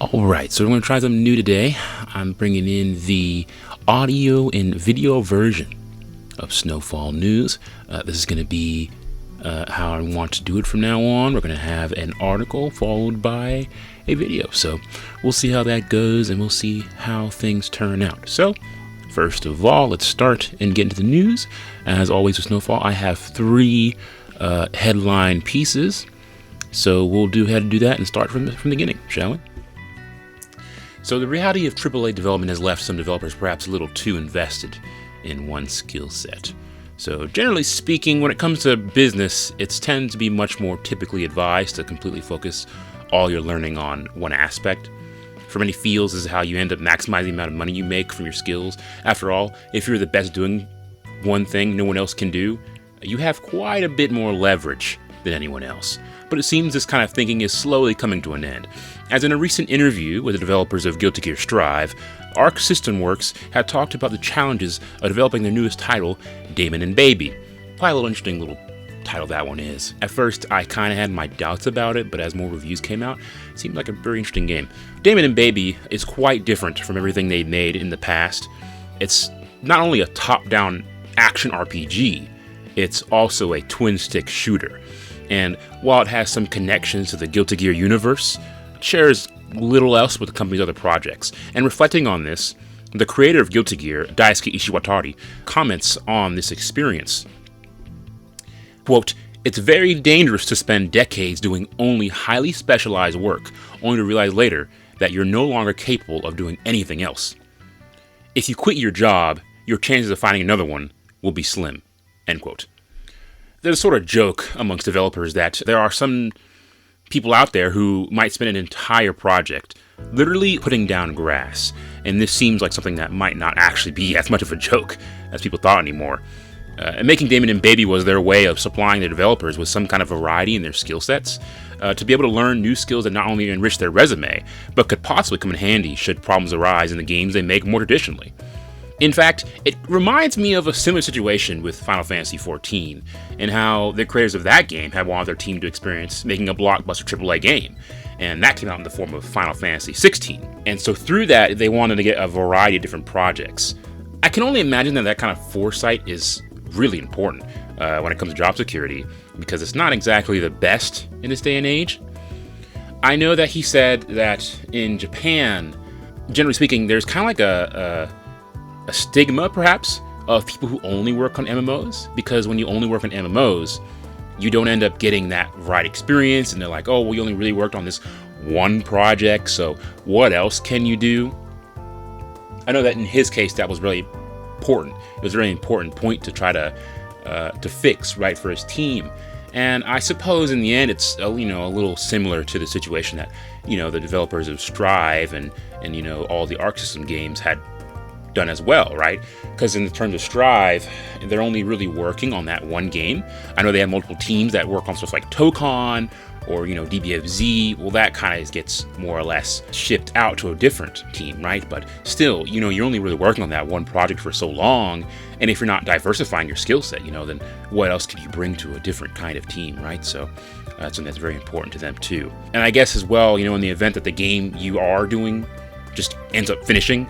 Alright, so we're going to try something new today. I'm bringing in the audio and video version of SnowFall News. This is going to be how I want to do it from now on. We're going to have an article followed by a video. So we'll see how that goes and we'll see how things turn out. So first of all, let's start and get into the news. As always with SnowFall, I have three headline pieces. So we'll do how to do that and start from the beginning, shall we? So the reality of AAA development has left some developers perhaps a little too invested in one skill set. So generally speaking, when it comes to business, it tends to be much more typically advised to completely focus all your learning on one aspect. For many fields, this is how you end up maximizing the amount of money you make from your skills. After all, if you're the best doing one thing no one else can do, you have quite a bit more leverage than anyone else. But it seems this kind of thinking is slowly coming to an end. As in a recent interview with the developers of Guilty Gear Strive, Arc System Works had talked about the challenges of developing their newest title, Damon and Baby. Quite a little interesting little title that one is. At first, I kind of had my doubts about it, but as more reviews came out, it seemed like a very interesting game. Damon and Baby is quite different from everything they've made in the past. It's not only a top-down action RPG, it's also a twin-stick shooter. And while it has some connections to the Guilty Gear universe, it shares little else with the company's other projects. And reflecting on this, the creator of Guilty Gear, Daisuke Ishiwatari, comments on this experience. Quote, "It's very dangerous to spend decades doing only highly specialized work, only to realize later that you're no longer capable of doing anything else. If you quit your job, your chances of finding another one will be slim." End quote. There's a sort of joke amongst developers that there are some people out there who might spend an entire project literally putting down grass, and this seems like something that might not actually be as much of a joke as people thought anymore. And making Damon and Baby was their way of supplying the developers with some kind of variety in their skill sets, to be able to learn new skills that not only enrich their resume, but could possibly come in handy should problems arise in the games they make more traditionally. In fact, it reminds me of a similar situation with Final Fantasy XIV, and how the creators of that game had wanted their team to experience making a blockbuster AAA game, and that came out in the form of Final Fantasy XVI. And so through that, they wanted to get a variety of different projects. I can only imagine that kind of foresight is really important when it comes to job security, because it's not exactly the best in this day and age. I know that he said that in Japan, generally speaking, there's kind of like a stigma, perhaps, of people who only work on MMOs, because when you only work on MMOs, you don't end up getting that right experience, and they're like, oh, well, you only really worked on this one project, so what else can you do? I know that in his case, that was really important. It was a very important point to try to fix, right, for his team. And I suppose in the end, it's a little similar to the situation that the developers of Strive and all the Arc System games had done as well, right? Because in terms of Strive, they're only really working on that one game. I know they have multiple teams that work on stuff like Tokon or DBFZ. Well, that kind of gets more or less shipped out to a different team, right? But still, you're only really working on that one project for so long, and if you're not diversifying your skill set, then what else could you bring to a different kind of team, right? So that's something that's very important to them too. And I guess as well, in the event that the game you are doing just ends up finishing,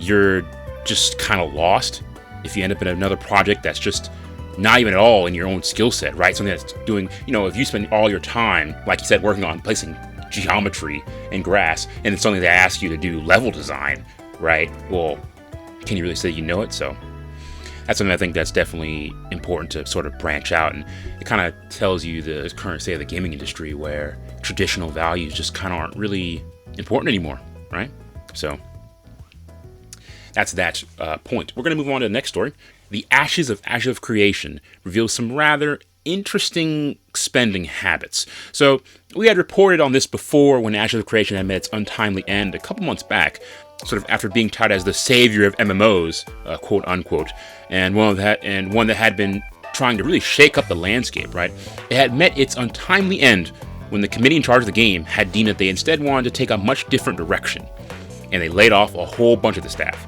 you're just kind of lost if you end up in another project that's just not even at all in your own skill set, right? Something that's doing, if you spend all your time, like you said, working on placing geometry and grass, and it's something they ask you to do level design, right? Well, can you really say you know it? So that's something I think that's definitely important to sort of branch out, and it kind of tells you the current state of the gaming industry, where traditional values just kind of aren't really important anymore, right? So that's that point. We're going to move on to the next story. The Ashes of Creation reveals some rather interesting spending habits. So we had reported on this before when Ashes of Creation had met its untimely end a couple months back, sort of after being touted as the savior of MMOs, quote unquote, and one that had been trying to really shake up the landscape, right? It had met its untimely end when the committee in charge of the game had deemed that they instead wanted to take a much different direction, and they laid off a whole bunch of the staff.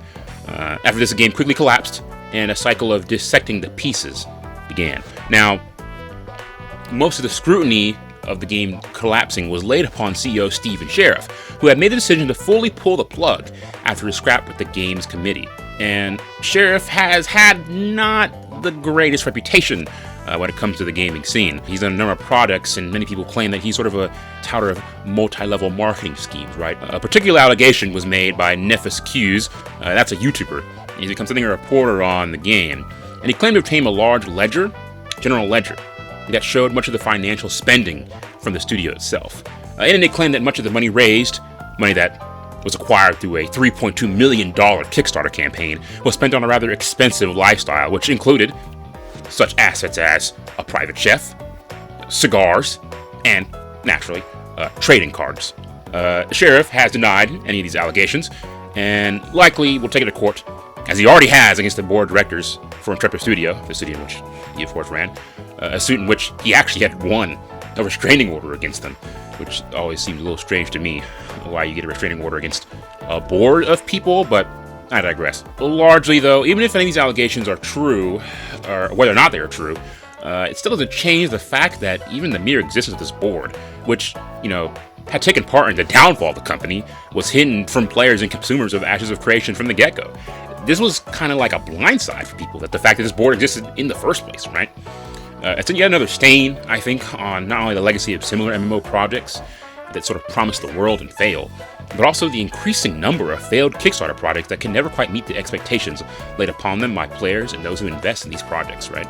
After this, the game quickly collapsed, and a cycle of dissecting the pieces began. Now, most of the scrutiny of the game collapsing was laid upon CEO Steven Sheriff, who had made the decision to fully pull the plug after his scrap with the game's committee. And Sheriff has had not the greatest reputation when it comes to the gaming scene. He's done a number of products, and many people claim that he's sort of a touter of multi-level marketing schemes, right? A particular allegation was made by Nefus Q's, that's a YouTuber. He's become something of a reporter on the game, and he claimed to obtain a large ledger, general ledger, that showed much of the financial spending from the studio itself. And it claimed that much of the money raised, money that was acquired through a $3.2 million Kickstarter campaign, was spent on a rather expensive lifestyle, which included such assets as a private chef, cigars, and, naturally, trading cards. Sheriff has denied any of these allegations, and likely will take it to court, as he already has against the board of directors for Intrepid Studio, the studio in which he, of course, ran, a suit in which he actually had won a restraining order against them, which always seems a little strange to me, why you get a restraining order against a board of people, but I digress. Largely, though, even if any of these allegations are true, or whether or not they are true, it still doesn't change the fact that even the mere existence of this board, which, had taken part in the downfall of the company, was hidden from players and consumers of Ashes of Creation from the get-go. This was kind of like a blindside for people, that the fact that this board existed in the first place, right? It's yet another stain, I think, on not only the legacy of similar MMO projects that sort of promise the world and fail, but also the increasing number of failed Kickstarter projects that can never quite meet the expectations laid upon them by players and those who invest in these projects, right?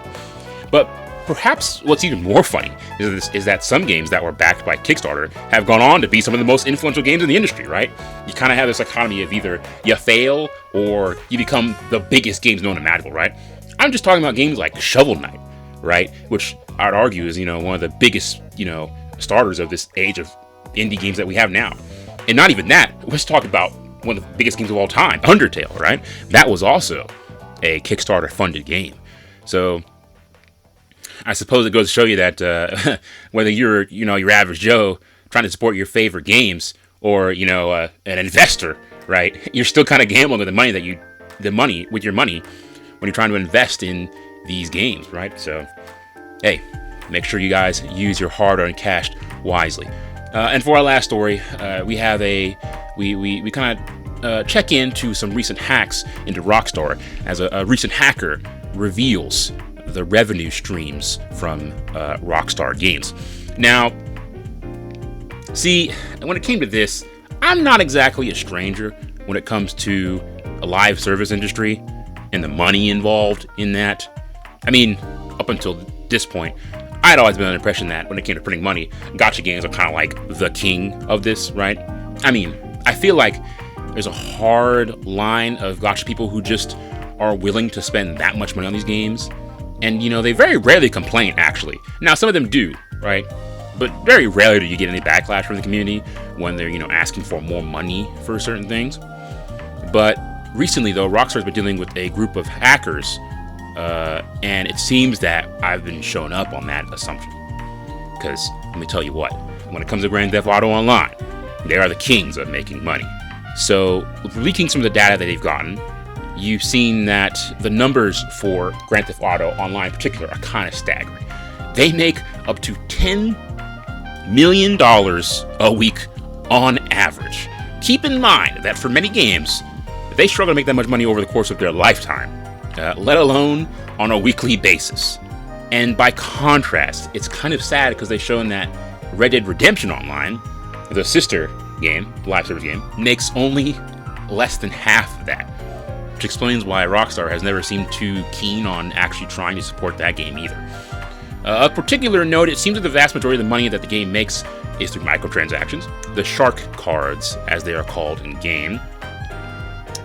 But perhaps what's even more funny is that some games that were backed by Kickstarter have gone on to be some of the most influential games in the industry, right? You kind of have this economy of either you fail or you become the biggest games known and imaginable, right? I'm just talking about games like Shovel Knight, right? Which I'd argue is, one of the biggest, starters of this age of indie games that we have now. And not even that, let's talk about one of the biggest games of all time, Undertale, right? That was also a Kickstarter-funded game. So I suppose it goes to show you that whether you're, your average Joe trying to support your favorite games, or, an investor, right? You're still kind of gambling with with your money when you're trying to invest in these games, right? So, hey, make sure you guys use your hard-earned cash wisely. And for our last story, we have we kind of check into some recent hacks into Rockstar, as a recent hacker reveals the revenue streams from Rockstar games. Now, see, when it came to this, I'm not exactly a stranger when it comes to a live service industry and the money involved in that. I mean, up until this point, I'd always been under the impression that when it came to printing money, gacha games are kind of like the king of this, right? I mean, I feel like there's a hard line of gacha people who just are willing to spend that much money on these games. And, they very rarely complain, actually. Now, some of them do, right? But very rarely do you get any backlash from the community when they're, asking for more money for certain things. But recently, though, Rockstar's been dealing with a group of hackers, and it seems that I've been shown up on that assumption. Because, let me tell you what, when it comes to Grand Theft Auto Online, they are the kings of making money. So, leaking some of the data that they've gotten, you've seen that the numbers for Grand Theft Auto Online in particular are kind of staggering. They make up to $10 million a week on average. Keep in mind that for many games, they struggle to make that much money over the course of their lifetime, let alone on a weekly basis. And by contrast, it's kind of sad because they've shown that Red Dead Redemption Online, the sister game, live service game, makes only less than half of that, which explains why Rockstar has never seemed too keen on actually trying to support that game either. Of particular note, it seems that the vast majority of the money that the game makes is through microtransactions, the shark cards, as they are called in game.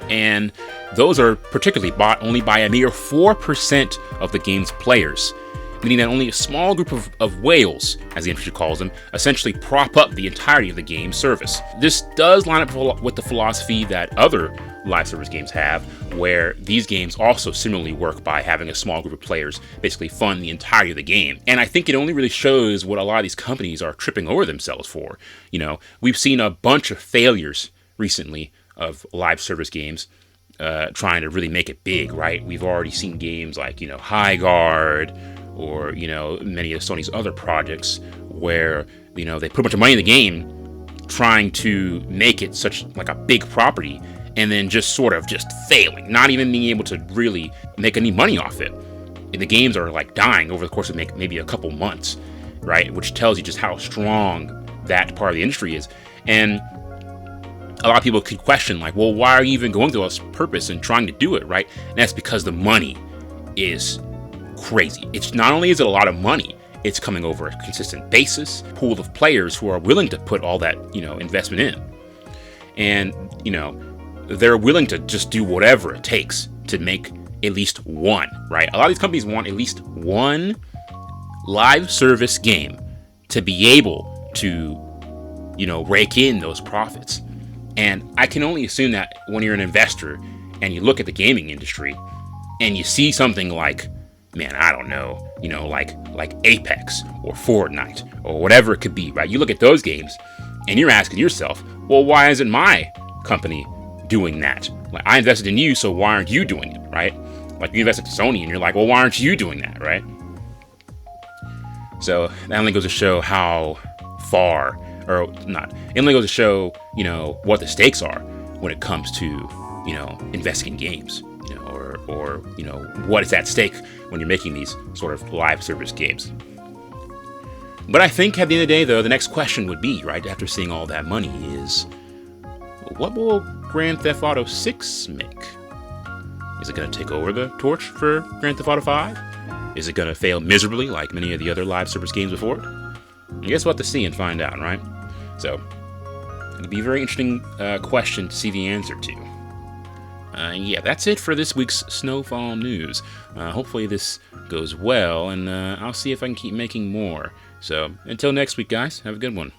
And those are particularly bought only by a mere 4% of the game's players, meaning that only a small group of whales, as the industry calls them, essentially prop up the entirety of the game's service. This does line up with the philosophy that other live service games have, where these games also similarly work by having a small group of players basically fund the entirety of the game. And I think it only really shows what a lot of these companies are tripping over themselves for. We've seen a bunch of failures recently of live service games trying to really make it big, right? We've already seen games like, High Guard, or, many of Sony's other projects where, they put a bunch of money in the game trying to make it such like a big property, and then just sort of just failing, not even being able to really make any money off it. And the games are like dying over the course of maybe a couple months, right? Which tells you just how strong that part of the industry is. And a lot of people could question, like, well, why are you even going through all this purpose and trying to do it, right? And that's because the money is crazy. It's not only is it a lot of money, it's coming over a consistent basis, pool of players who are willing to put all that, investment in. And, they're willing to just do whatever it takes to make at least one, right? A lot of these companies want at least one live service game to be able to, rake in those profits. And I can only assume that when you're an investor and you look at the gaming industry and you see something like, man, I don't know, like Apex or Fortnite or whatever it could be, right? You look at those games and you're asking yourself, well, why isn't my company doing that? Like, I invested in you, so why aren't you doing it, right? Like, you invested in Sony and you're like, well, why aren't you doing that, right? So that only goes to show how far, or not, it only goes to show, what the stakes are when it comes to, investing in games, or what is at stake when you're making these sort of live service games. But I think at the end of the day, though, the next question would be, right, after seeing all that money, is what will Grand Theft Auto 6 make? Is it going to take over the torch for Grand Theft Auto 5? Is it going to fail miserably like many of the other live service games before it? I guess we'll have to see and find out, right? So, it'll be a very interesting question to see the answer to. Yeah, that's it for this week's SnowFall news. Hopefully this goes well, and I'll see if I can keep making more. So, until next week, guys, have a good one.